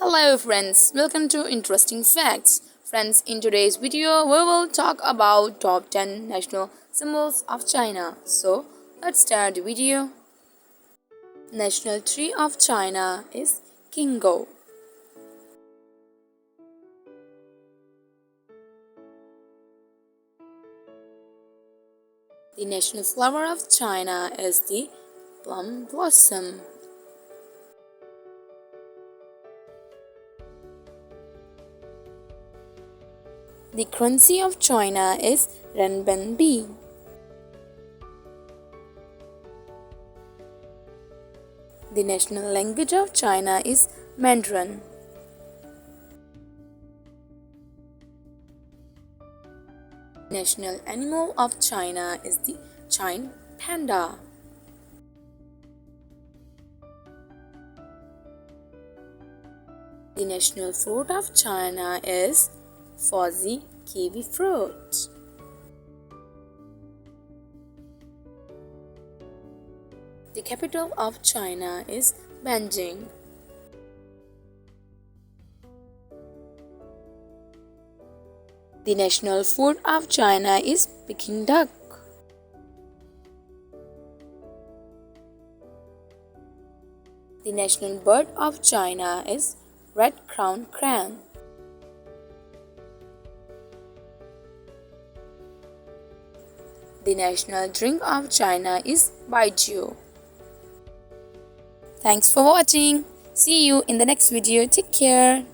Hello friends, welcome to Interesting Facts. Friends, in today's video we will talk about top 10 national symbols of China. So, let's start the video. National tree of China is Kingo. The national flower of China is the plum blossom. The currency of China is renminbi. The national language of China is Mandarin. The national animal of China is the giant panda. The national fruit of China is fuzzy kiwi fruit. The capital of China is Beijing. The national food of China is Peking duck. The national bird of China is red-crowned crane. The national drink of China is baijiu. Thanks for watching. See you in the next video. Take care.